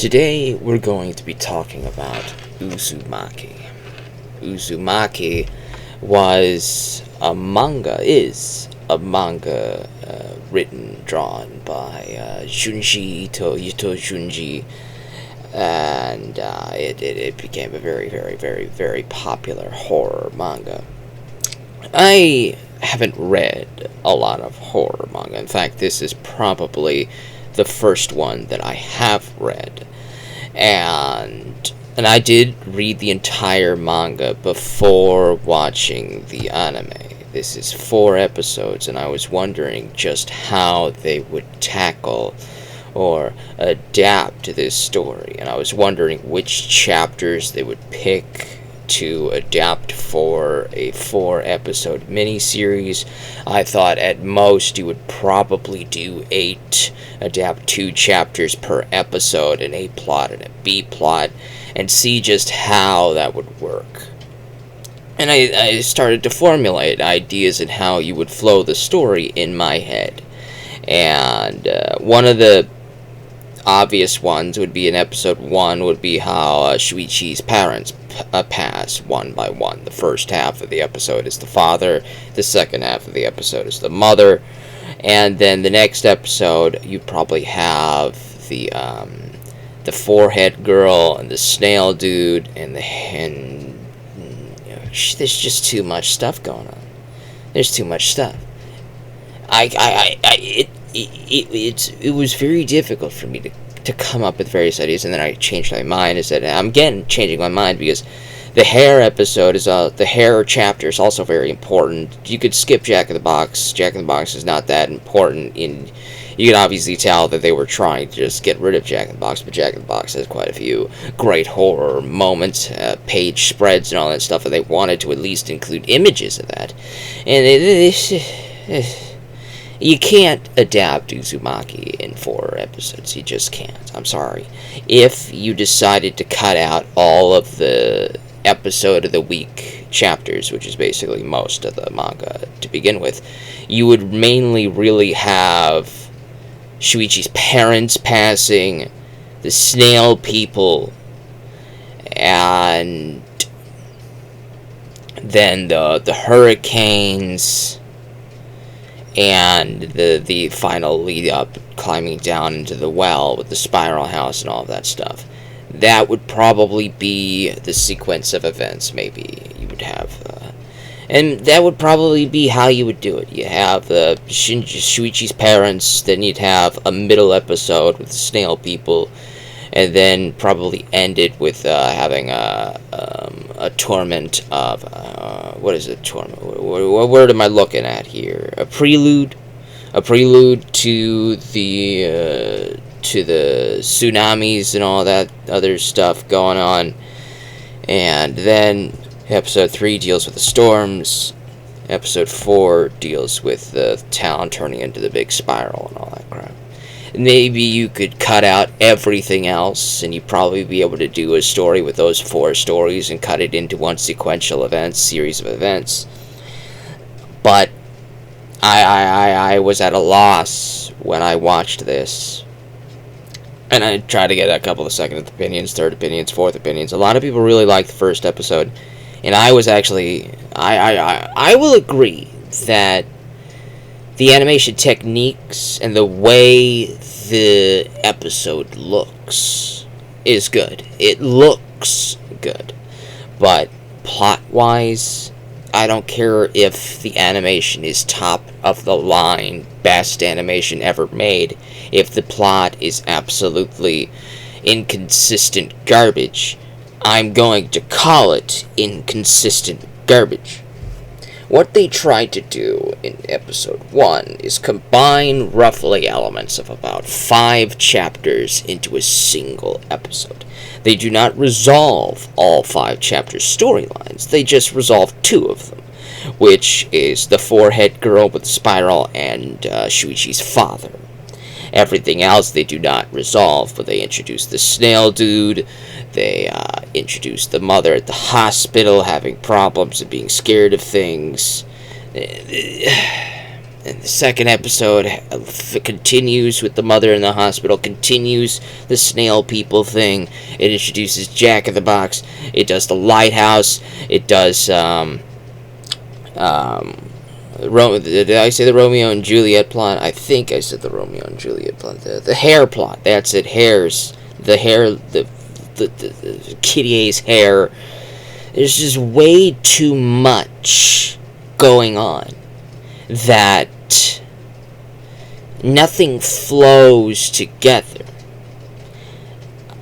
Today we're going to be talking about Uzumaki. Uzumaki is a manga written, drawn by Junji Junji, and it became a very, very, very, very popular horror manga. I haven't read a lot of horror manga. In fact, this is probably the first one that I have read. And I did read the entire manga before watching the anime. This is 4 episodes, and I was wondering just how they would tackle or adapt this story. And I was wondering which chapters they would pick to adapt for a 4-episode miniseries. I thought at most you would probably do 8, adapt 2 chapters per episode, an A plot and a B plot, and see just how that would work. And I started to formulate ideas on how you would flow the story in my head. And one of the obvious ones would be in episode 1 would be how Shuichi's parents pass one by one. The first half of the episode is the father, the second half of the episode is the mother, and then the next episode you probably have the forehead girl and the snail dude and there's just too much stuff going on. There's too much stuff. It was very difficult for me to come up with various ideas, and then I changed my mind. I'm again changing my mind because the hair episode the hair chapter is also very important. You could skip Jack in the Box. Jack in the Box is not that important. You can obviously tell that they were trying to just get rid of Jack in the Box, but Jack in the Box has quite a few great horror moments, page spreads, and all that stuff, and they wanted to at least include images of that. And you can't adapt Uzumaki in 4 episodes. You just can't. I'm sorry. If you decided to cut out all of the episode of the week chapters, which is basically most of the manga to begin with, you would mainly really have Shuichi's parents passing, the snail people, and then the hurricanes, and the final lead up climbing down into the well with the spiral house and all of that stuff. That would probably be the sequence of events. Maybe you would have and that would probably be how you would do it. You have Shuichi's parents, then you'd have a middle episode with the snail people, and then probably end it with having a torment of what is it? Torment. What word am I looking at here? A prelude to the tsunamis and all that other stuff going on, and then episode 3 deals with the storms. Episode 4 deals with the town turning into the big spiral and all that crap. Maybe you could cut out everything else, and you'd probably be able to do a story with those 4 stories and cut it into one sequential series of events. But I was at a loss when I watched this. And I tried to get a couple of second opinions, third opinions, fourth opinions. A lot of people really liked the first episode. And I was actually... I will agree that the animation techniques and the way the episode looks is good. It looks good. But plot-wise, I don't care if the animation is top of the line, best animation ever made. If the plot is absolutely inconsistent garbage, I'm going to call it inconsistent garbage. What they tried to do in episode 1 is combine roughly elements of about 5 chapters into a single episode. They do not resolve all 5 chapters' storylines, they just resolve 2 of them, which is the forehead girl with the spiral and Shuichi's father. Everything else they do not resolve, but they introduce the snail dude, they introduce the mother at the hospital having problems and being scared of things. And the second episode continues with the mother in the hospital, continues the snail people thing. It introduces Jack in the Box. It does the lighthouse. It does, did I say the Romeo and Juliet plot? I think I said the Romeo and Juliet plot. The hair plot. That's it. Hairs. The hair, the Kitty's hair. There's just way too much going on that nothing flows together.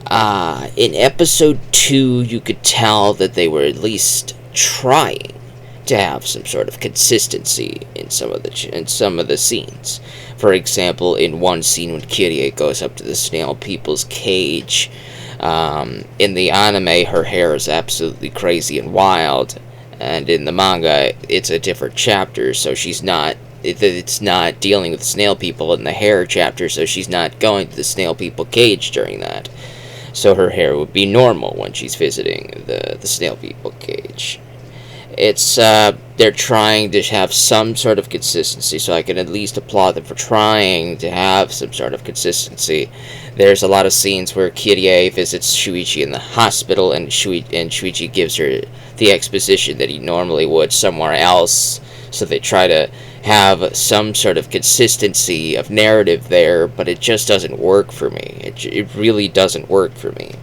In episode 2, you could tell that they were at least trying to have some sort of consistency in some of the scenes. For example, in one scene when Kyrie goes up to the snail people's cage, in the anime, her hair is absolutely crazy and wild. And in the manga, it's a different chapter, so it's not dealing with snail people in the hair chapter, so she's not going to the snail people cage during that. So her hair would be normal when she's visiting the snail people cage. It's, they're trying to have some sort of consistency, so I can at least applaud them for trying to have some sort of consistency. There's a lot of scenes where Kirie visits Shuichi in the hospital, and Shuichi gives her the exposition that he normally would somewhere else, so they try to have some sort of consistency of narrative there, but it just doesn't work for me. It really doesn't work for me.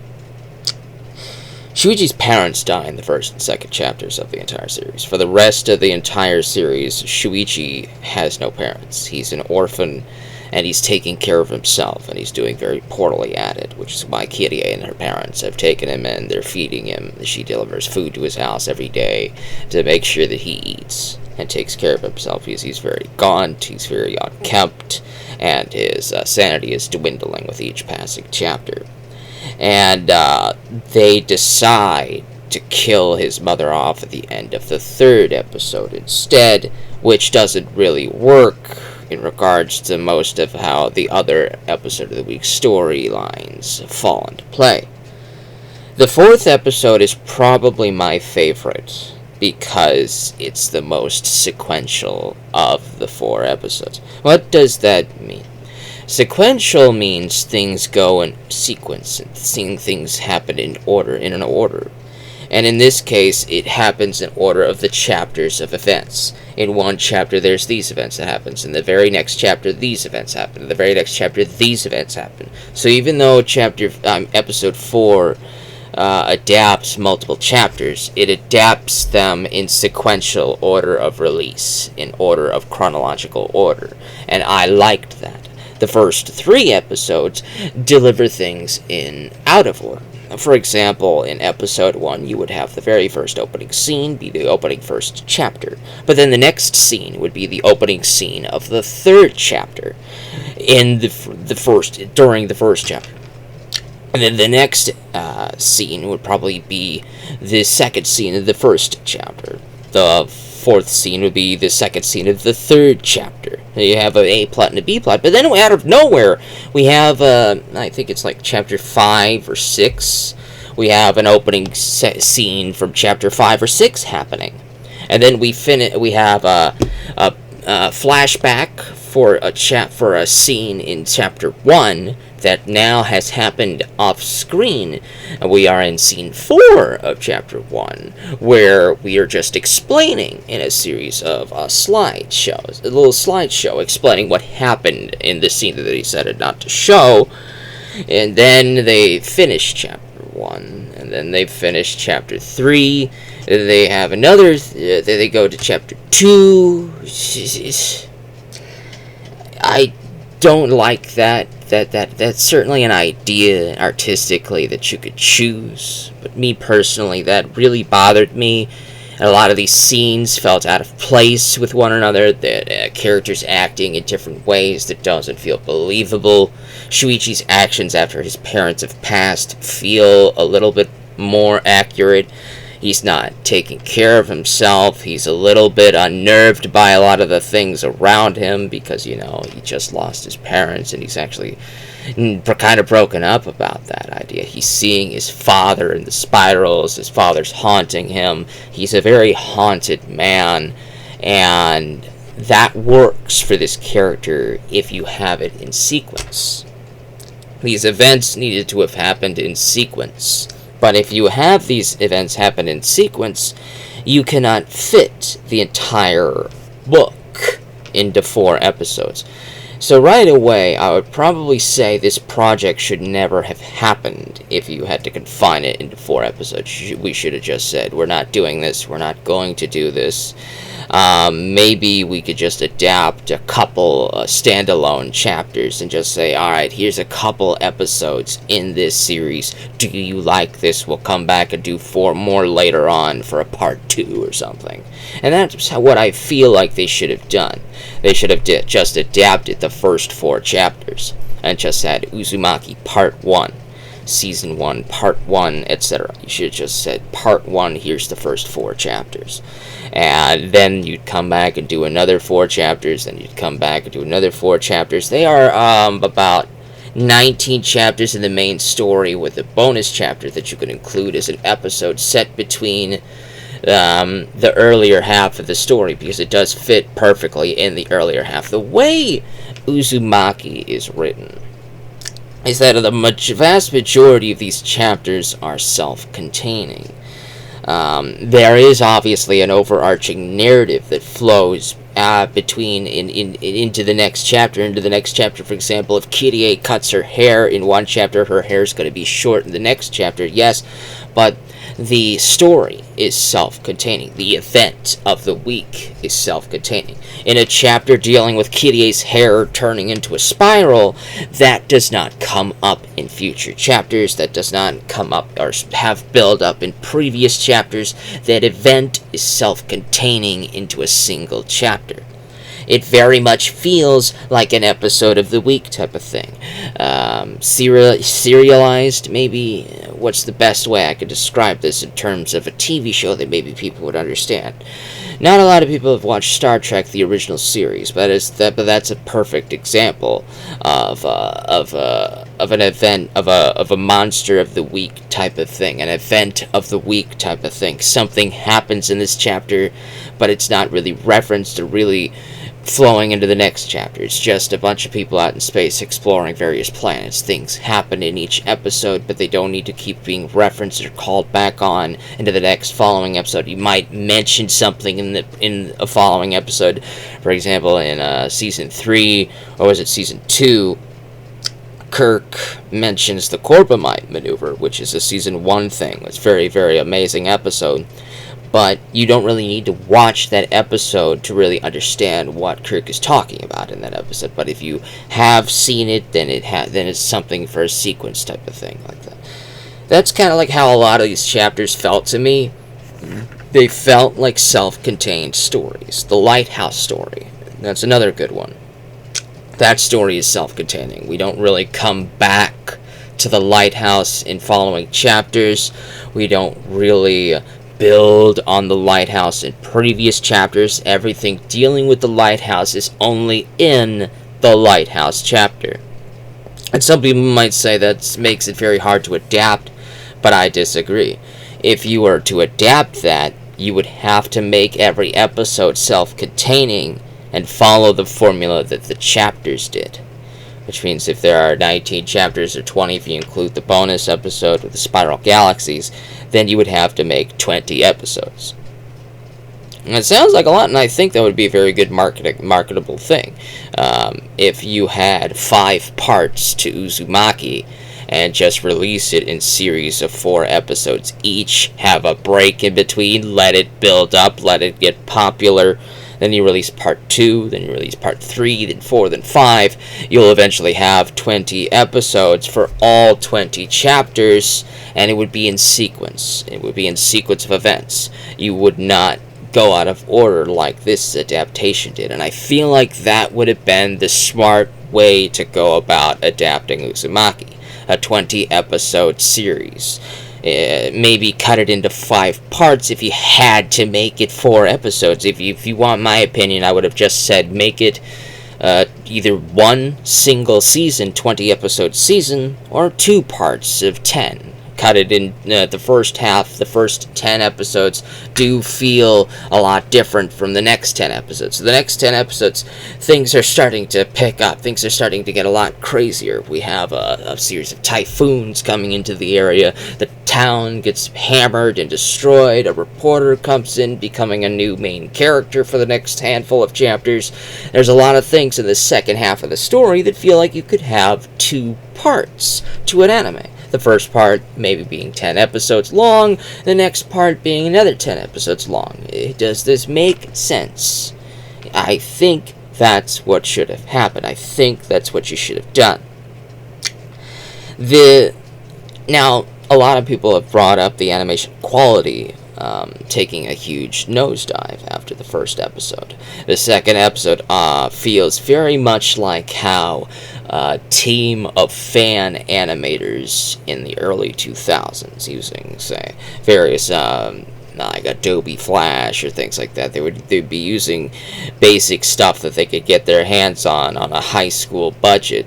Shuichi's parents die in the first and second chapters of the entire series. For the rest of the entire series, Shuichi has no parents. He's an orphan, and he's taking care of himself, and he's doing very poorly at it, which is why Kirie and her parents have taken him, and they're feeding him. She delivers food to his house every day to make sure that he eats and takes care of himself, because he's very gaunt, he's very unkempt, and his sanity is dwindling with each passing chapter. And they decide to kill his mother off at the end of the third episode instead, which doesn't really work in regards to most of how the other episode of the week storylines fall into play. The fourth episode is probably my favorite because it's the most sequential of the 4 episodes. What does that mean? Sequential means things go in sequence, and seeing things happen in an order. And in this case, it happens in order of the chapters of events. In one chapter, there's these events that happens. In the very next chapter, these events happen. In the very next chapter, these events happen. So even though episode 4 adapts multiple chapters, it adapts them in sequential order of release, in order of chronological order. And I liked that. The first 3 episodes deliver things in out of order. For example, in episode 1, you would have the very first opening scene be the opening first chapter, but then the next scene would be the opening scene of the 3rd chapter in during the first chapter. And then the next scene would probably be the 2nd scene of the 1st chapter. The 4th scene would be the 2nd scene of the 3rd chapter. You have an A plot and a B plot, but then out of nowhere, we have, I think it's like chapter 5 or 6, we have an opening scene from chapter 5 or 6 happening. And then we have a flashback for a scene in chapter 1 that now has happened off screen. We are in scene 4 of chapter 1, where we are just explaining in a series of slideshows, a little slideshow explaining what happened in the scene that they decided not to show. And then they finish chapter 1, and then they finish chapter 3, and they have another, they go to chapter 2. I don't like that. That's certainly an idea artistically that you could choose, but me personally, that really bothered me. And a lot of these scenes felt out of place with one another, that characters acting in different ways that doesn't feel believable. Shuichi's actions after his parents have passed feel a little bit more accurate. He's not taking care of himself. He's a little bit unnerved by a lot of the things around him because, he just lost his parents, and he's actually kind of broken up about that idea. He's seeing his father in the spirals. His father's haunting him. He's a very haunted man, and that works for this character if you have it in sequence. These events needed to have happened in sequence. But if you have these events happen in sequence, you cannot fit the entire book into 4 episodes. So right away, I would probably say this project should never have happened if you had to confine it into 4 episodes. We should have just said, we're not doing this, we're not going to do this. Maybe we could just adapt a couple standalone chapters and just say, alright, here's a couple episodes in this series. Do you like this? We'll come back and do 4 more later on for a part 2 or something. And that's what I feel like they should have done. They should have just adapted the first 4 chapters and just said Uzumaki Part 1. Season 1, Part 1, etc. You should have just said Part 1, here's the first 4 chapters. And then you'd come back and do another 4 chapters, then you'd come back and do another 4 chapters. They are about 19 chapters in the main story, with a bonus chapter that you could include as an episode set between the earlier half of the story, because it does fit perfectly in the earlier half. The way Uzumaki is written is that the vast majority of these chapters are self-containing. There is obviously an overarching narrative that flows between into the next chapter. For example, if Kirie cuts her hair in one chapter, her hair is going to be short in the next chapter. Yes, but the story is self-containing. The event of the week is self-containing. In a chapter dealing with Kirie's hair turning into a spiral, that does not come up in future chapters. That does not come up or have build up in previous chapters. That event is self-containing into a single chapter. It very much feels like an episode of the week type of thing. Serialized, maybe. What's the best way I could describe this in terms of a TV show that maybe people would understand? Not a lot of people have watched Star Trek, the original series, but that's a perfect example of an event, of a monster of the week type of thing, an event of the week type of thing. Something happens in this chapter, but it's not really referenced or really flowing into the next chapter. It's just a bunch of people out in space exploring various planets. Things happen in each episode, but they don't need to keep being referenced or called back on into the next following episode. You might mention something in a following episode. For example, in season 3, or was it season 2, Kirk mentions the Corbomite maneuver, which is a season 1 thing. It's a very, very amazing episode. But you don't really need to watch that episode to really understand what Kirk is talking about in that episode. But if you have seen it, then it's something for a sequence type of thing like that. That's kind of like how a lot of these chapters felt to me. They felt like self-contained stories. The Lighthouse story, that's another good one. That story is self-containing. We don't really come back to the lighthouse in following chapters. We don't really build on the lighthouse in previous chapters. Everything dealing with the lighthouse is only in the lighthouse chapter. And some people might say that makes it very hard to adapt, but I disagree. If you were to adapt that, you would have to make every episode self-containing and follow the formula that the chapters did. Which means if there are 19 chapters, or 20 if you include the bonus episode with the Spiral Galaxies, then you would have to make 20 episodes. And it sounds like a lot, and I think that would be a very good marketable thing. If you had 5 parts to Uzumaki, and just release it in series of 4 episodes each, have a break in between, let it build up, let it get popular, then you release part 2, then you release part 3, then 4, then 5. You'll eventually have 20 episodes for all 20 chapters, and it would be in sequence. It would be in sequence of events. You would not go out of order like this adaptation did, and I feel like that would have been the smart way to go about adapting Uzumaki, a 20-episode series. Maybe cut it into 5 parts if you had to make it 4 episodes. If you want my opinion, I would have just said make it either one single season, 20-episode season, or 2 parts of 10. cut it in the first half. The first 10 episodes do feel a lot different from the next 10 episodes. So the next 10 episodes, things are starting to pick up. Things are starting to get a lot crazier. We have a series of typhoons coming into the area. The town gets hammered and destroyed. A reporter comes in, becoming a new main character for the next handful of chapters. There's a lot of things in the second half of the story that feel like you could have two parts to an anime. The first part maybe being 10 episodes long, the next part being another 10 episodes long. Does this make sense? I think that's what should have happened. I think that's what you should have done. Now, a lot of people have brought up the animation quality taking a huge nosedive after the first episode. The second episode feels very much like how a team of fan animators in the early 2000s, using, say, various like Adobe Flash or things like that, they'd be using basic stuff that they could get their hands on a high school budget,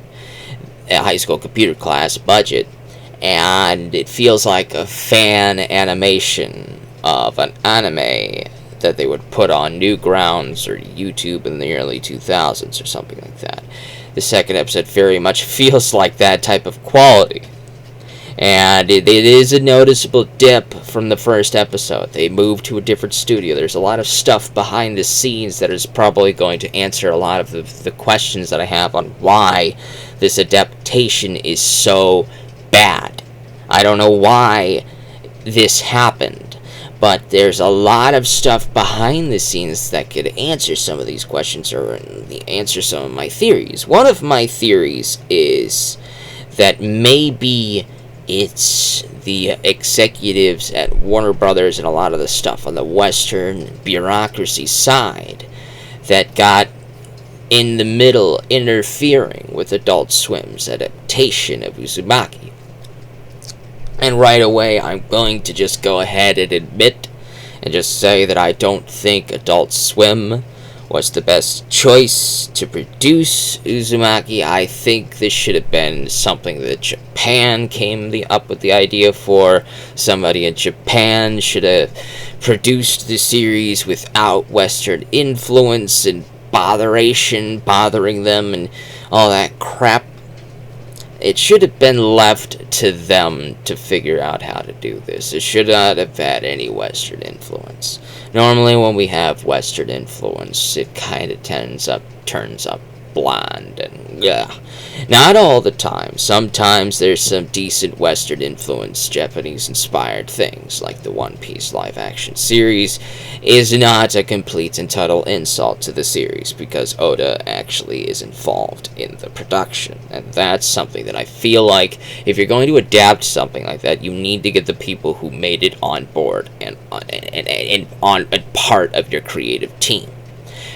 a high school computer class budget, and it feels like a fan animation of an anime that they would put on Newgrounds or YouTube in the early 2000s or something like that. The second episode very much feels like that type of quality. And it is a noticeable dip from the first episode. They moved to a different studio. There's a lot of stuff behind the scenes that is probably going to answer a lot of the questions that I have on why this adaptation is so bad. I don't know why this happened, but there's a lot of stuff behind the scenes that could answer some of these questions or answer some of my theories. One of my theories is that maybe it's the executives at Warner Brothers and a lot of the stuff on the Western bureaucracy side that got in the middle, interfering with Adult Swim's adaptation of Uzumaki. And right away, I'm going to just go ahead and admit and just say that I don't think Adult Swim was the best choice to produce Uzumaki. I think this should have been something that Japan came up with the idea for. Somebody in Japan should have produced the series without Western influence and bothering them and all that crap. It should have been left to them to figure out how to do this. It should not have had any Western influence. Normally when we have Western influence, it kind of turns up bland, and yeah. Not all the time. Sometimes there's some decent Western influence, Japanese inspired things, like the One Piece live action series is not a complete and total insult to the series, because Oda actually is involved in the production, and that's something that I feel like if you're going to adapt something like that, you need to get the people who made it on board and on part of your creative team.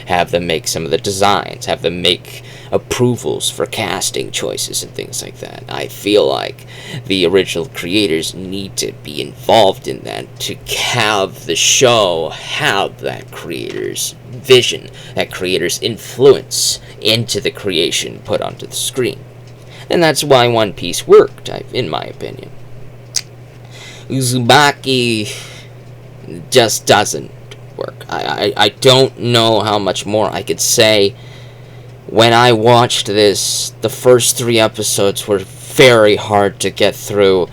Have them make some of the designs, have them make approvals for casting choices and things like that. I feel like the original creators need to be involved in that to have the show have that creator's vision, that creator's influence into the creation put onto the screen. And that's why One Piece worked, in my opinion. Uzumaki just doesn't work. I don't know how much more I could say. When I watched this, the first 3 episodes were very hard to get through.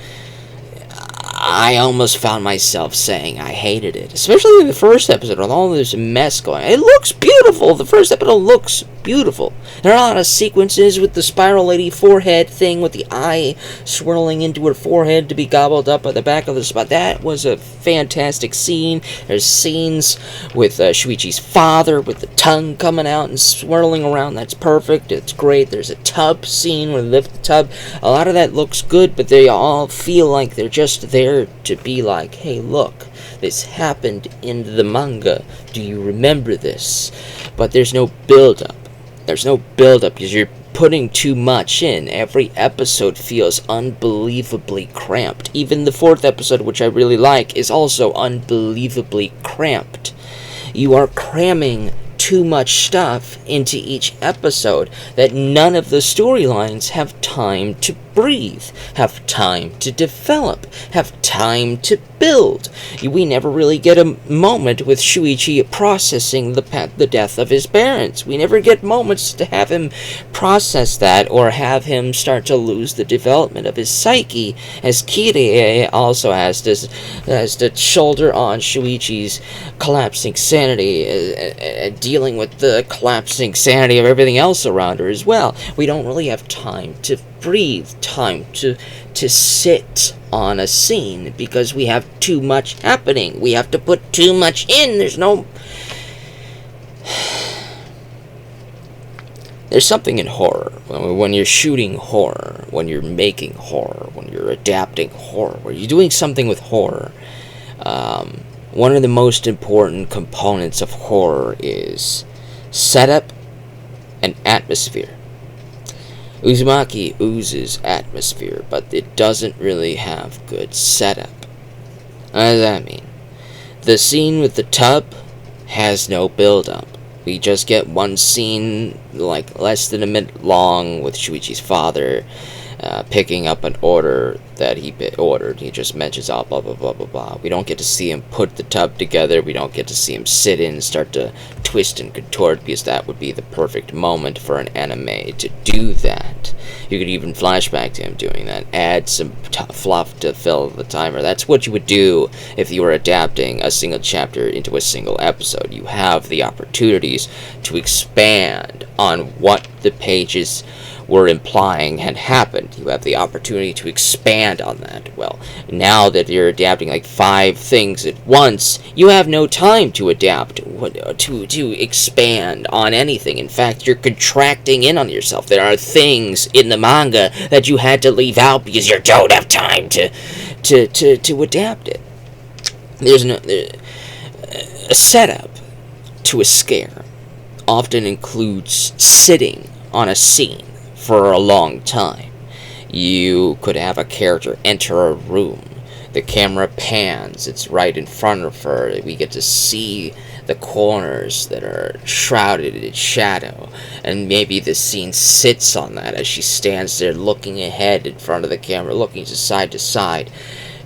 I almost found myself saying I hated it, especially in the first episode with all this mess going on. It looks beautiful. The first episode looks beautiful. There are a lot of sequences with the spiral lady forehead thing with the eye swirling into her forehead to be gobbled up by the back of the spot. That was a fantastic scene. There's scenes with Shuichi's father with the tongue coming out and swirling around. That's perfect. It's great. There's a tub scene where they lift the tub. A lot of that looks good, but they all feel like they're just there to be like, hey, look, this happened in the manga. Do you remember this? But there's no build-up. There's no build-up because you're putting too much in. Every episode feels unbelievably cramped. Even the 4th episode, which I really like, is also unbelievably cramped. You are cramming too much stuff into each episode that none of the storylines have time to breathe, have time to develop, have time to build. We never really get a moment with Shuichi processing the death of his parents. We never get moments to have him process that or have him start to lose the development of his psyche, as Kirie also has to shoulder on Shuichi's collapsing sanity, dealing with the collapsing sanity of everything else around her as well. We don't really have time to breathe, time to sit on a scene because we have too much happening. We have to put too much in. There's something in horror. When you're shooting horror, when you're making horror, when you're adapting horror, when you're doing something with horror, one of the most important components of horror is setup and atmosphere. Uzumaki oozes atmosphere, but it doesn't really have good setup. What does that mean? The scene with the tub has no build-up. We just get one scene, like less than a minute long, with Shuichi's father picking up an order that he ordered. He just mentions, blah, blah, blah, blah, blah. We don't get to see him put the tub together. We don't get to see him sit in and start to twist and contort, because that would be the perfect moment for an anime to do that. You could even flashback to him doing that. Add some fluff to fill the timer. That's what you would do if you were adapting a single chapter into a single episode. You have the opportunities to expand on what the pages were implying had happened. You have the opportunity to expand on that. Well, now that you're adapting like 5 things at once, you have no time to adapt, to expand on anything. In fact, you're contracting in on yourself. There are things in the manga that you had to leave out because you don't have time to adapt it. There's a setup to a scare often includes sitting on a scene for a long time. You could have a character enter a room. The camera pans. It's right in front of her. We get to see the corners that are shrouded in shadow. And maybe the scene sits on that as she stands there looking ahead in front of the camera, looking to side.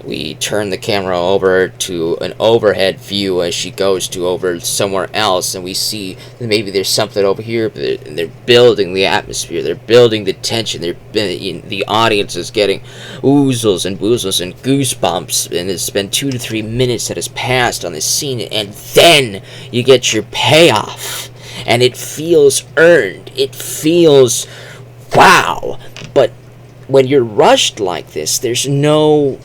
We turn the camera over to an overhead view as she goes to over somewhere else, and we see that maybe there's something over here, but they're building the atmosphere, they're building the tension, the audience is getting oozles and boozles and goosebumps, and it's been 2 to 3 minutes that has passed on this scene, and then you get your payoff, and it feels earned, it feels wow. But when you're rushed like this, there's no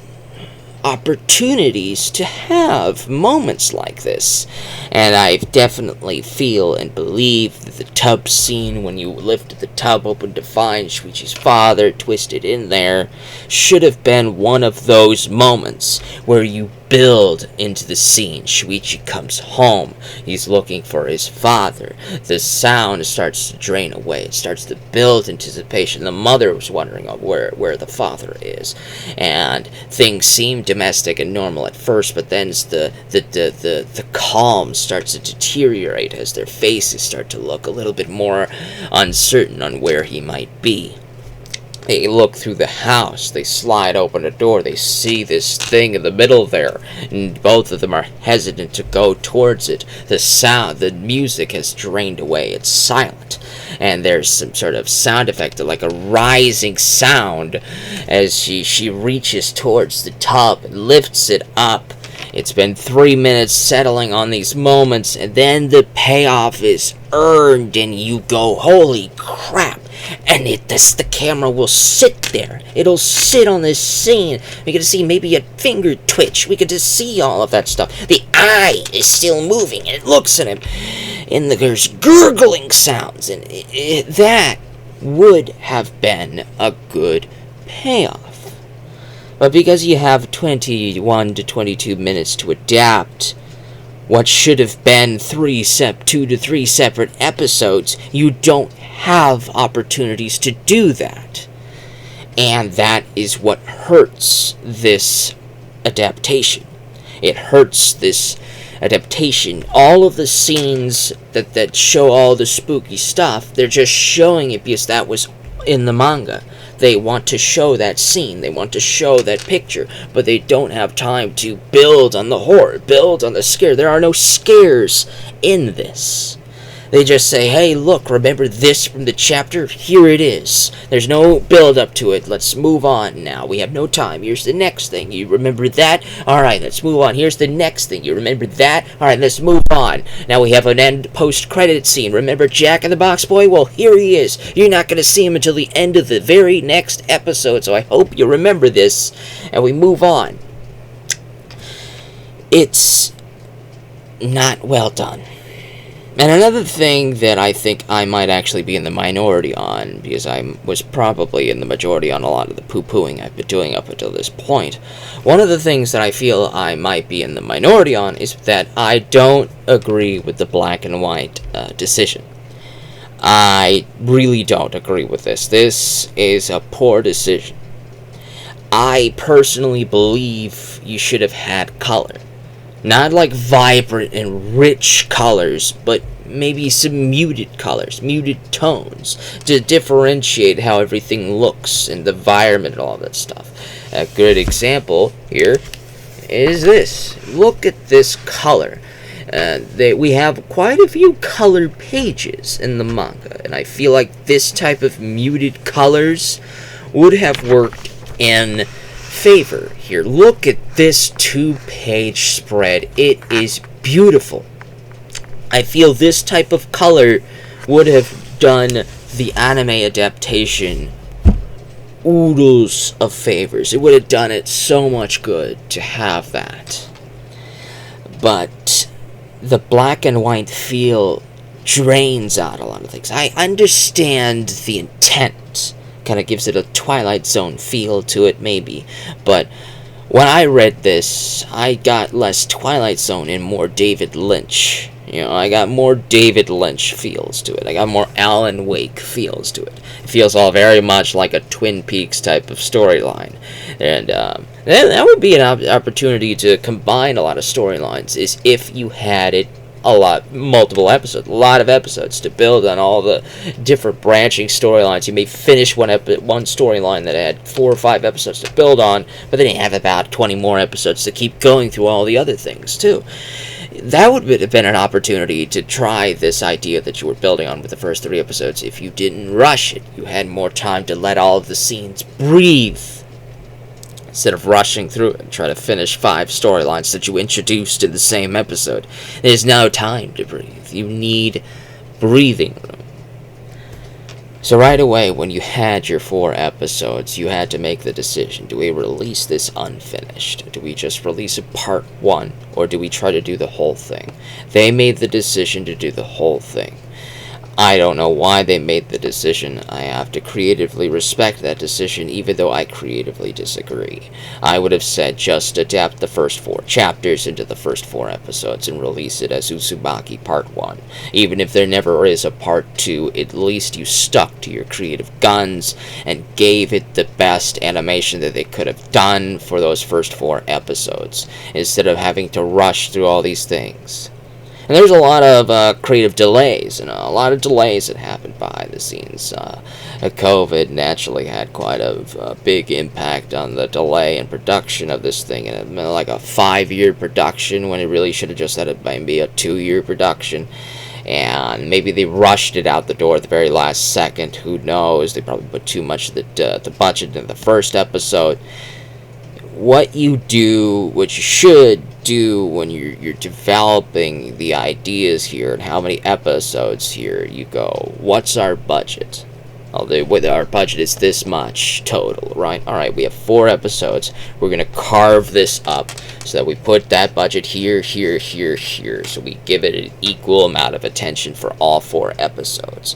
opportunities to have moments like this. And I definitely feel and believe that the tub scene, when you lifted the tub open to find Shuichi's father twisted in there, should have been one of those moments where you build into the scene. Shuichi comes home. He's looking for his father. The sound starts to drain away. It starts to build anticipation. The mother was wondering where the father is. And things seem domestic and normal at first, but then the calm starts to deteriorate as their faces start to look a little bit more uncertain on where he might be. They look through the house, they slide open a door, they see this thing in the middle there, and both of them are hesitant to go towards it. The music has drained away, it's silent, and there's some sort of sound effect, like a rising sound, as she reaches towards the tub and lifts it up. It's been 3 minutes settling on these moments, and then the payoff is earned, and you go, holy crap. And the camera will sit there. It'll sit on this scene. We get to see maybe a finger twitch. We get to see all of that stuff. The eye is still moving, and it looks at him. And there's gurgling sounds. And that would have been a good payoff. But because you have 21 to 22 minutes to adapt what should have been 2 to 3 separate episodes, you don't have opportunities to do that. And that is what hurts this adaptation. It hurts this adaptation. All of the scenes that show all the spooky stuff, they're just showing it because that was in the manga. They want to show that scene, they want to show that picture, but they don't have time to build on the horror, build on the scare. There are no scares in this. They just say, hey, look, remember this from the chapter? Here it is. There's no build up to it. Let's move on now. We have no time. Here's the next thing. You remember that? Alright, let's move on. Here's the next thing. You remember that? Alright, let's move on. Now we have an end post-credit scene. Remember Jack in the Box Boy? Well, here he is. You're not going to see him until the end of the very next episode, so I hope you remember this. And we move on. It's not well done. And another thing that I think I might actually be in the minority on, because I was probably in the majority on a lot of the poo-pooing I've been doing up until this point, one of the things that I feel I might be in the minority on is that I don't agree with the black and white decision. I really don't agree with this. This is a poor decision. I personally believe you should have had color. Not like vibrant and rich colors, but maybe some muted colors, muted tones, to differentiate how everything looks and the environment and all that stuff. A good example here is this. Look at this color. We have quite a few color pages in the manga, and I feel like this type of muted colors would have worked in favor here. Look at this 2-page spread. It is beautiful. I feel this type of color would have done the anime adaptation oodles of favors. It would have done it so much good to have that. But the black and white feel drains out a lot of things. I understand the intent. Kind of gives it a Twilight Zone feel to it, maybe. But when I read this, I got less Twilight Zone and more David Lynch. I got more David Lynch feels to it. I got more Alan Wake feels to it. It feels all very much like a Twin Peaks type of storyline. And that would be an opportunity to combine a lot of storylines, is if you had it multiple episodes, a lot of episodes to build on all the different branching storylines. You may finish one storyline that had 4 or 5 episodes to build on, but then you have about 20 more episodes to keep going through all the other things too. That would have been an opportunity to try this idea that you were building on with the first 3 episodes. If you didn't rush it, you had more time to let all of the scenes breathe, instead of rushing through it and try to finish 5 storylines that you introduced in the same episode. There's no time to breathe. You need breathing room. So right away, when you had your 4 episodes, you had to make the decision. Do we release this unfinished? Do we just release a part 1? Or do we try to do the whole thing? They made the decision to do the whole thing. I don't know why they made the decision. I have to creatively respect that decision, even though I creatively disagree. I would have said just adapt the first 4 chapters into the first 4 episodes and release it as Uzumaki Part 1. Even if there never is a Part 2, at least you stuck to your creative guns and gave it the best animation that they could have done for those first 4 episodes, instead of having to rush through all these things. And there's a lot of creative delays, and a lot of delays that happened behind the scenes. COVID naturally had quite a big impact on the delay in production of this thing, and it meant like a 5-year production when it really should have just had it maybe a 2-year production. And maybe they rushed it out the door at the very last second. Who knows? They probably put too much of the budget in the first episode. What you should do when you're developing the ideas here, and how many episodes here, you go, what's our budget? Our budget is this much total, right? Alright, we have 4 episodes. We're going to carve this up so that we put that budget here, here, here, here. So we give it an equal amount of attention for all 4 episodes.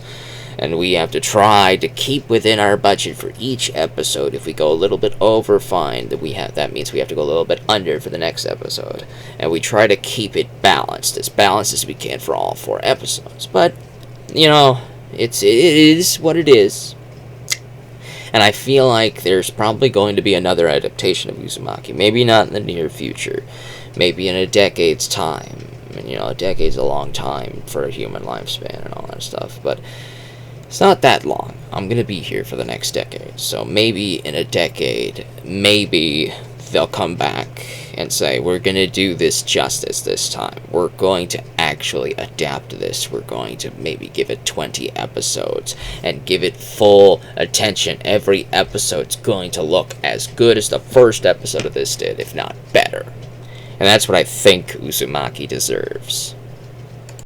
And we have to try to keep within our budget for each episode. If we go a little bit over, fine. That means we have to go a little bit under for the next episode. And we try to keep it balanced as we can for all 4 episodes. But, it is what it is. And I feel like there's probably going to be another adaptation of Uzumaki. Maybe not in the near future. Maybe in a decade's time. A decade's a long time for a human lifespan and all that stuff. But It's not that long. I'm gonna be here for the next decade. So maybe in a decade, maybe they'll come back and say, we're gonna do this justice this time. We're going to actually adapt this. We're going to maybe give it 20 episodes and give it full attention. Every episode's going to look as good as the first episode of this did, if not better. And that's what I think Uzumaki deserves.